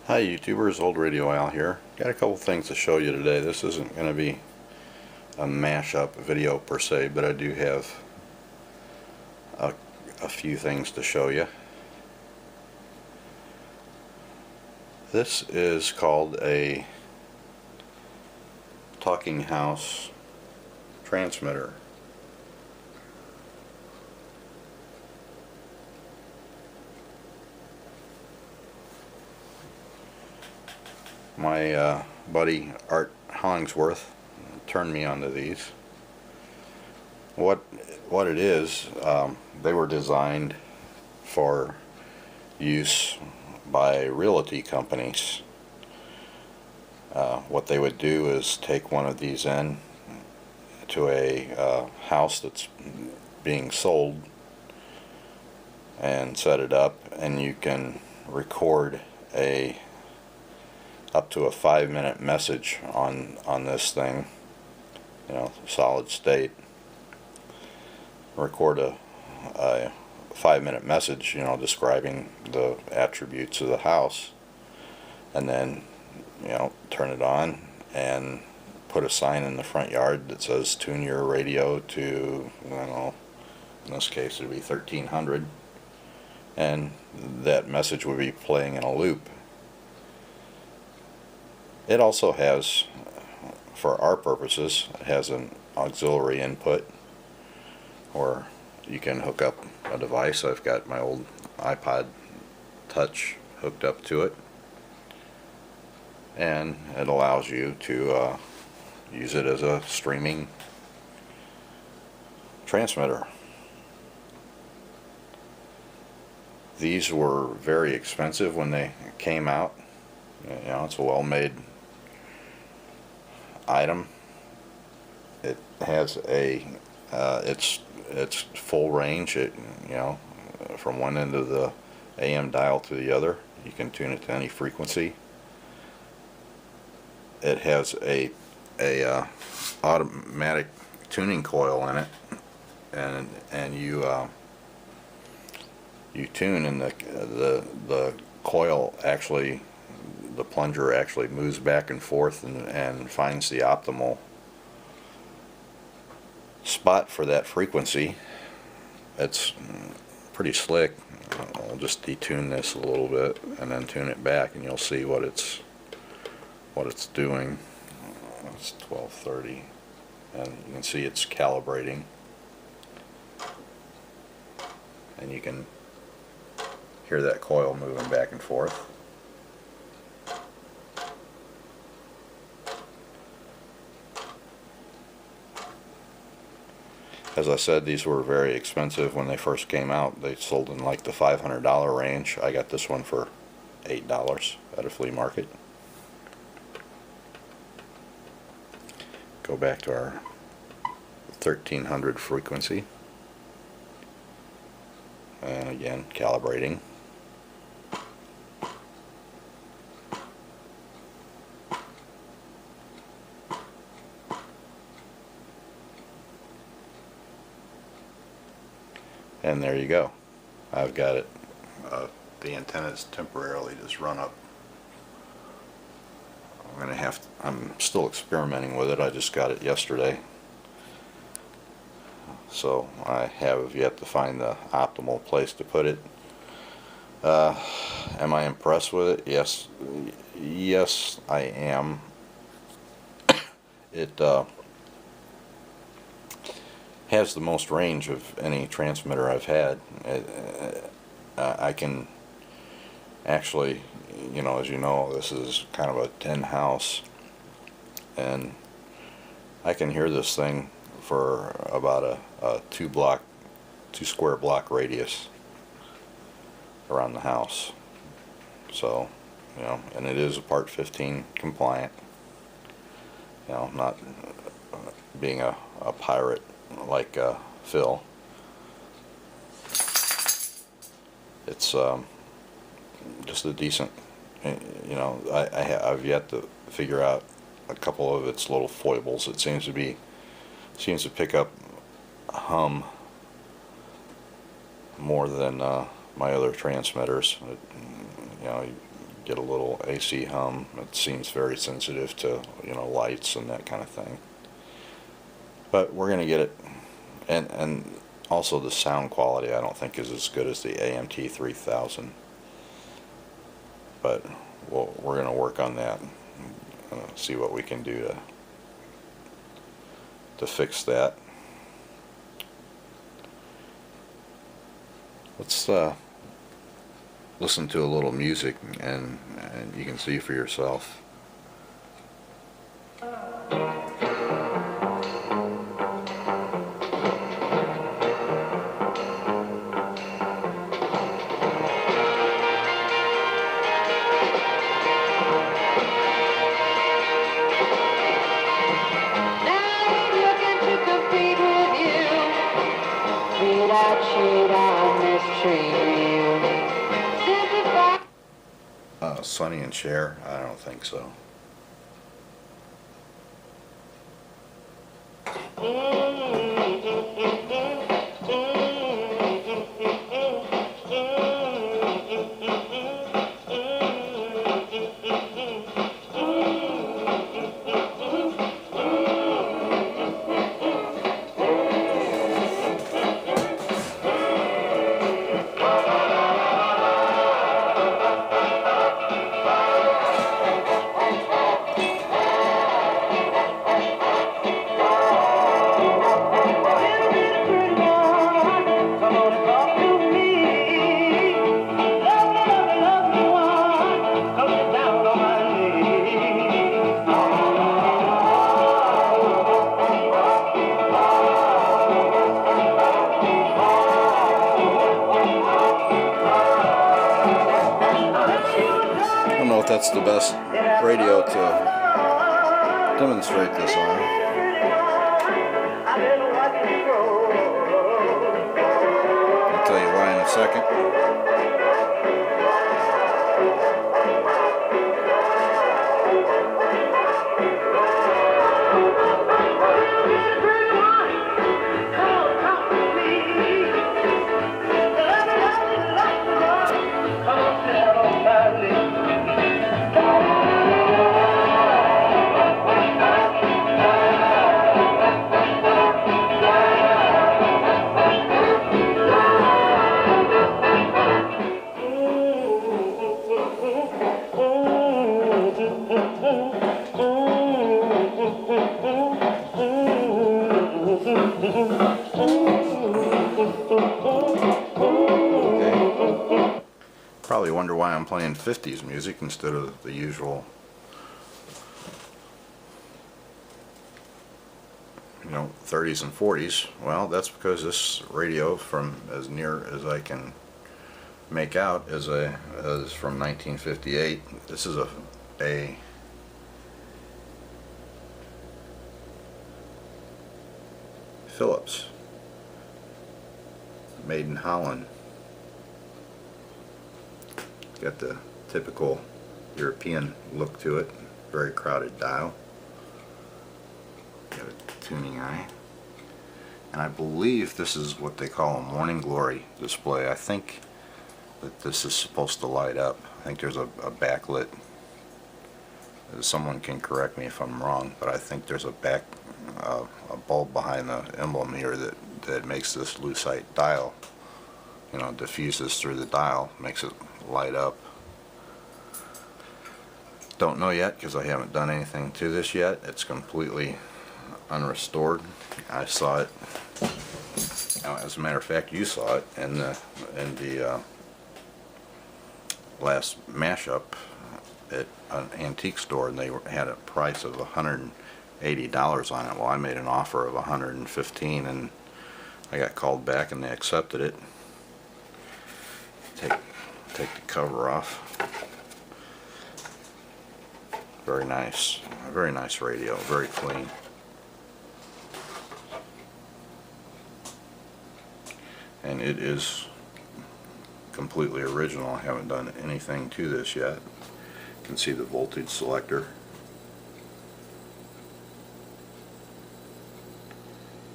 Hi YouTubers, OldRadioAl here. Got a couple things to show you today. This isn't going to be a mashup video per se, but I do have a few things to show you. This is called a talking house transmitter. My buddy Art Hollingsworth turned me onto these. What it is, they were designed for use by realty companies. What they would do is take one of these in to a house that's being sold and set it up, and you can record up to a 5-minute message on this thing, solid state. Record a 5-minute message, describing the attributes of the house, and then turn it on and put a sign in the front yard that says tune your radio to, in this case it would be 1300, and that message would be playing in a loop. It also has, for our purposes, it has an auxiliary input, or you can hook up a device. I've got my old iPod Touch hooked up to it, and it allows you to use it as a streaming transmitter. These were very expensive when they came out. It's a well-made item. It has it's full range. From one end of the AM dial to the other, you can tune it to any frequency. It has a automatic tuning coil in it, and you tune, and the coil actually, the plunger actually moves back and forth and finds the optimal spot for that frequency. It's pretty slick. I'll just detune this a little bit and then tune it back, and you'll see what it's doing. It's 1230, and you can see it's calibrating, and you can hear that coil moving back and forth. As I said, these were very expensive when they first came out. They sold in like the $500 range. I got this one for $8 at a flea market. Go back to our 1300 frequency, and again calibrating. And there you go. I've got it. The antennas temporarily just run up. I'm still experimenting with it. I just got it yesterday, so I have yet to find the optimal place to put it. Am I impressed with it? Yes, I am. It has the most range of any transmitter I've had. I can actually, as you know, this is kind of a tin house, and I can hear this thing for about a 2 square block radius around the house. So, and it is a Part 15 compliant. Not being a pirate like Phil. It's just a decent, I've yet to figure out a couple of its little foibles. It seems to pick up hum more than my other transmitters. You get a little AC hum. It seems very sensitive to, lights and that kind of thing. But we're gonna get it, and also the sound quality I don't think is as good as the AMT 3000. But we're gonna work on that. See what we can do to fix that. Let's listen to a little music, and you can see for yourself. Sonny and Cher? I don't think so. That's the best radio to demonstrate this on. I'll tell you why in a second. Probably wonder why I'm playing 50s music instead of the usual, 30s and 40s. Well, that's because this radio, from as near as I can make out, is from 1958. This is a Philips, made in Holland. Got the typical European look to it. Very crowded dial. Got a tuning eye. And I believe this is what they call a morning glory display. I think that this is supposed to light up. I think there's a backlit. Someone can correct me if I'm wrong, but I think there's a bulb behind the emblem here that makes this lucite dial, diffuses through the dial, makes it light up. Don't know yet because I haven't done anything to this yet. It's completely unrestored. I saw it. As a matter of fact, you saw it in the last mashup at an antique store, and they had a price of $180 on it. Well, I made an offer of $115, and I got called back, and they accepted it. Take the cover off. Very nice radio, very clean. And it is completely original. I haven't done anything to this yet. You can see the voltage selector.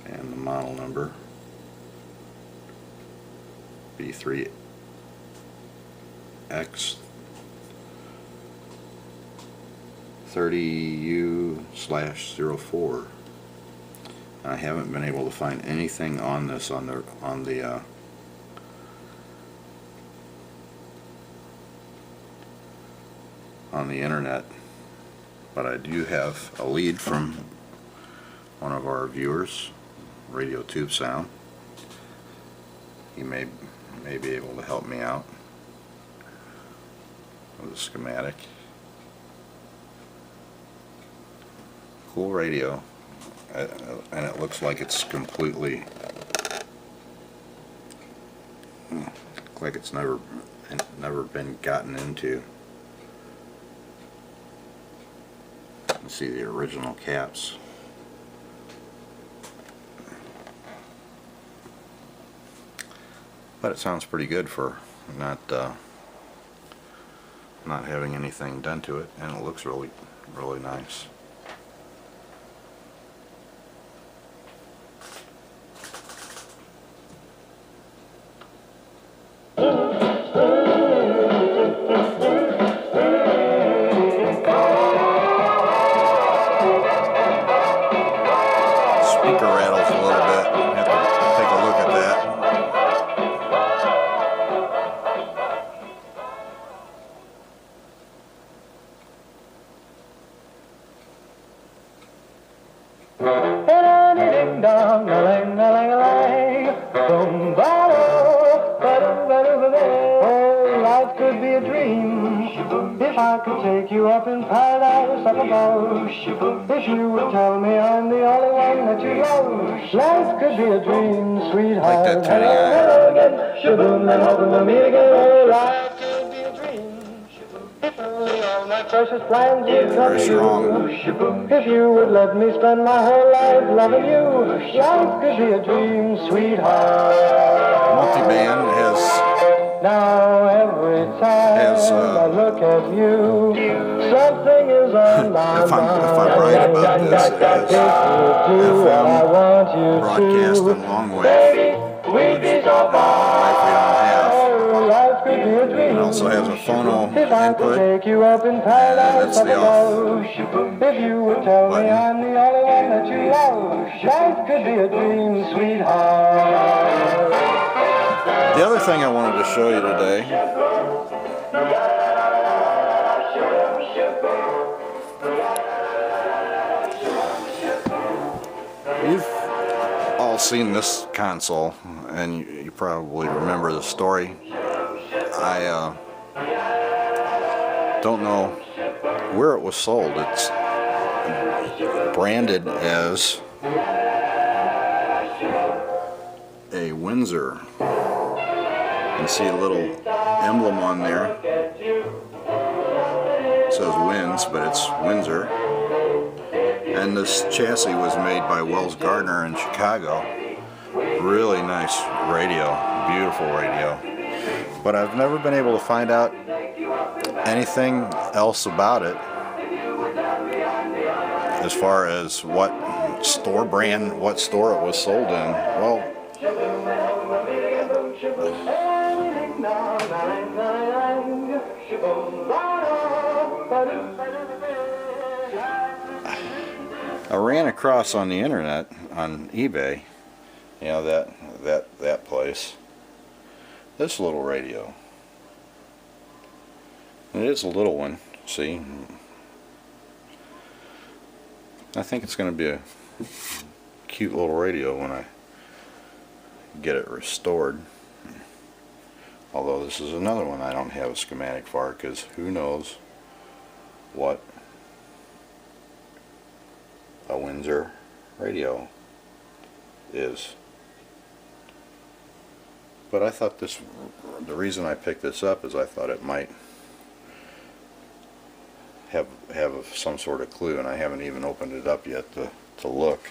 And the model number, B3X 30U/04. I haven't been able to find anything on this on the internet, but I do have a lead from one of our viewers, Radio Tube Sound. He may be able to help me out with a schematic. Cool radio, and it looks like it's completely, like it's never been gotten into. You can see the original caps. But it sounds pretty good for not having anything done to it, and it looks really nice. Speaker rattles a little bit. You have to take a look at that. Life could be a dream if I could take you up in paradise up above. If you would tell me I'm the only one that you love. Life could be a dream, sweetheart. Like that tiny eye. Hello again, shaboom, and hoping we'll meet again. Oh, life could be a dream. If only all my precious plans would come Very true. strong. If you would let me spend my whole life loving you. Life could be a dream, sweetheart. Multiband has Now every time I look at you, something is on my if I'm mind. right about this, it has FM broadcast and long wave. We'd be so Long wave we don't have. life could be a dream. It also has a phono If I could input. take you up in paradise that's the up above. If you would tell me button. I'm the only one that you love, life could be a dream, sweetheart. The other thing I wanted to show you today you've all seen this console, and you probably remember the story. I don't know where it was sold. It's branded as a Windsor. You can see a little emblem on there. It says Winds, but it's Windsor. And this chassis was made by Wells Gardner in Chicago. Really nice radio, beautiful radio. But I've never been able to find out anything else about it as far as what store brand, what store it was sold in. Well, I ran across on the internet, on eBay, you know, that place, this little radio. And it is a little one, see? I think it's going to be a cute little radio when I get it restored. Although this is another one I don't have a schematic for, because who knows what a Windsor radio is. But I thought this, the reason I picked this up is I thought it might have some sort of clue, and I haven't even opened it up yet to look.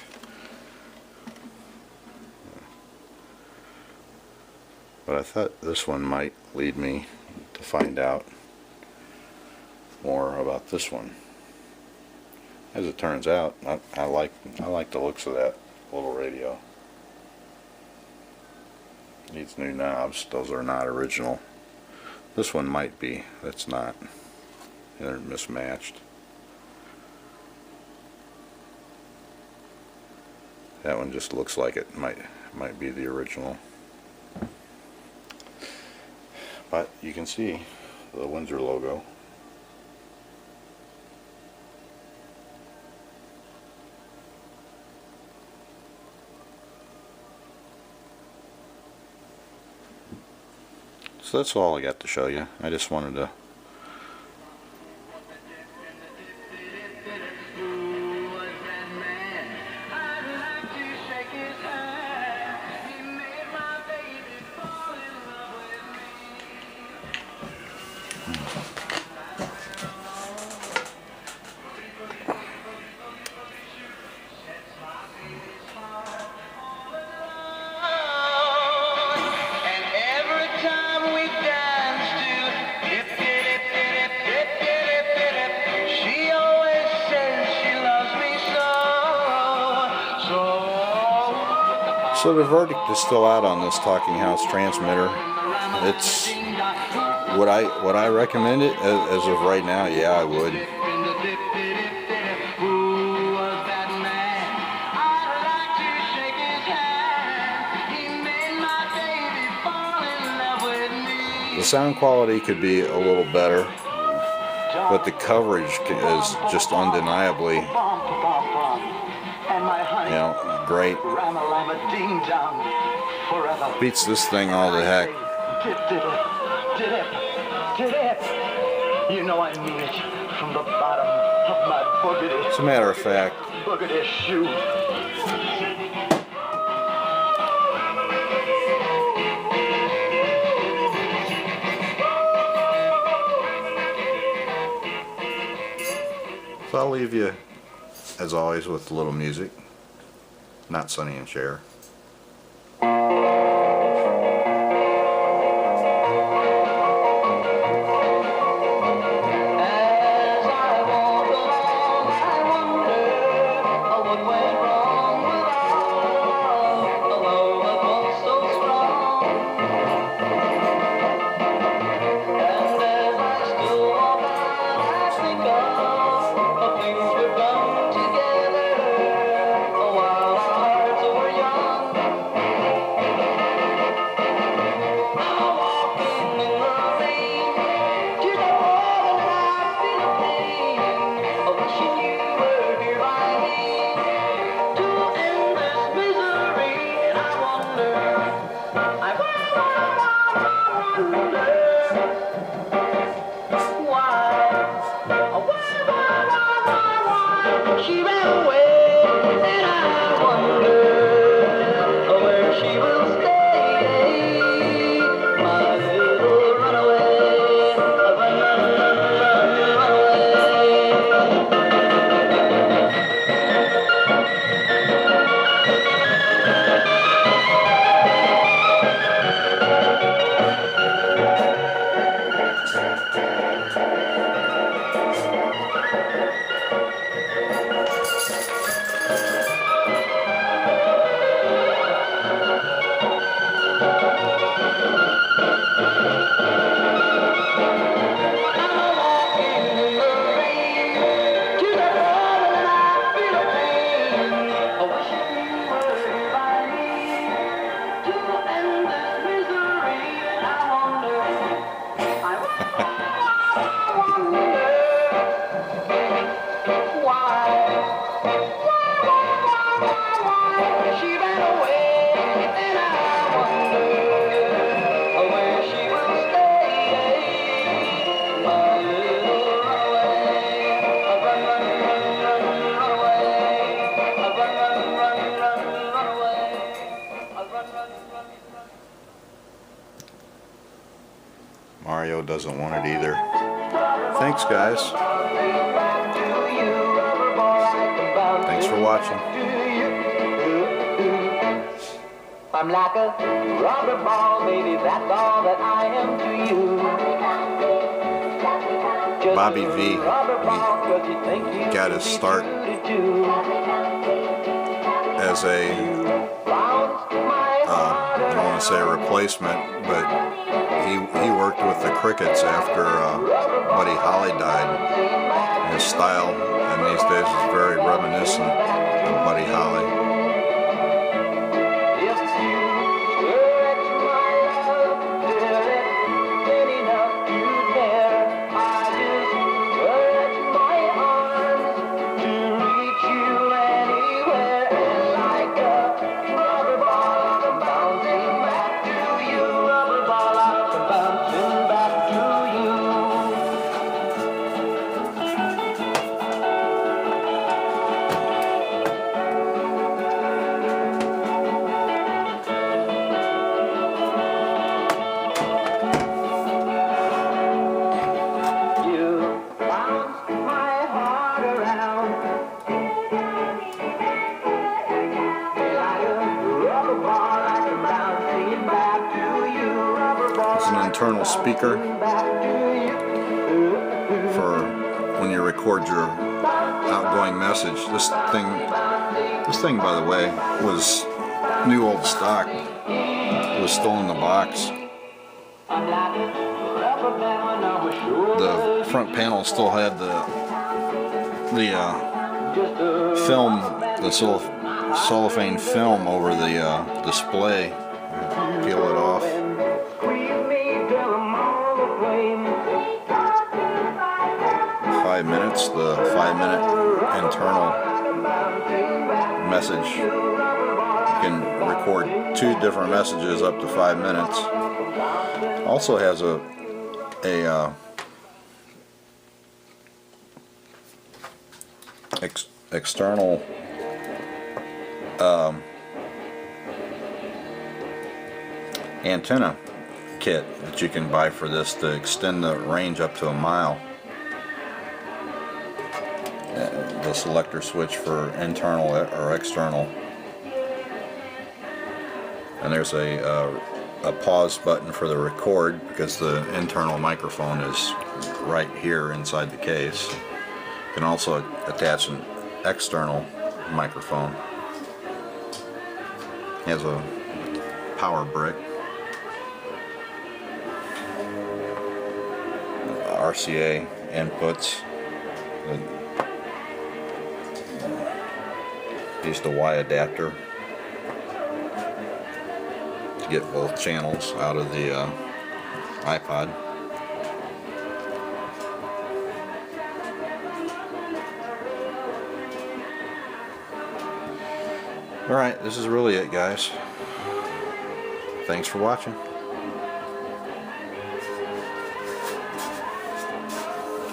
But I thought this one might lead me to find out more about this one. As it turns out, I like the looks of that little radio. Needs new knobs. Those are not original. This one might be. That's not. They're mismatched. That one just looks like it might be the original. But you can see the Windsor logo. So that's all I got to show you. I just wanted to So the verdict is still out on this talking house transmitter. It's would I recommend it as of right now? Yeah, I would. The sound quality could be a little better, but the coverage is just undeniably, great. Beats this thing all the heck. You know I mean it from the bottom of my boogity. As a matter of fact, boogity shoe. so I'll leave you, as always, with a little music. Not Sonny and Cher. She ran away, and I wonder where she will stay. My little runaway, run, run, run, run, run Mario doesn't want it either. Thanks, guys. Thanks for watching. I'm like a rubber ball, baby, that's all that I am to you. Bobby V, he got his start as a, I don't want to say a replacement, but he worked with the Crickets after Buddy Holly died. His style in these days is very reminiscent of Buddy Holly. internal speaker for when you record your outgoing message. This thing, by the way, was new old stock. It was still in the box. The front panel still had the film, the cellophane film over the display. Peel it off. 5 minutes, the 5-minute internal message. You can record 2 different messages up to 5 minutes. Also has a external antenna kit that you can buy for this to extend the range up to 1 mile. The selector switch for internal or external, and there's a pause button for the record because the internal microphone is right here inside the case. You can also attach an external microphone. It has a power brick, RCA inputs, used a Y adapter to get both channels out of the iPod. Alright, this is really it, guys. Thanks for watching.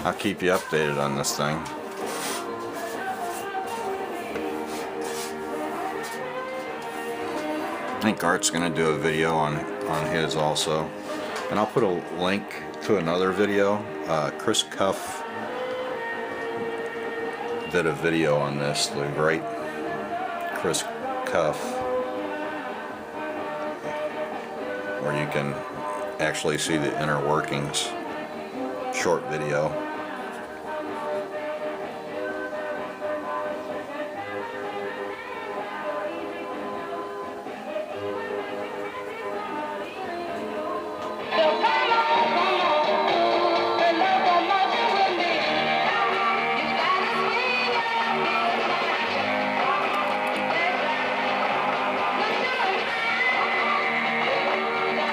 I'll keep you updated on this thing. I think Art's going to do a video on his also. And I'll put a link to another video. Chris Cuff did a video on this, the great Chris Cuff, where you can actually see the inner workings. Short video.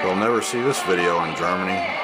You'll never see this video in Germany.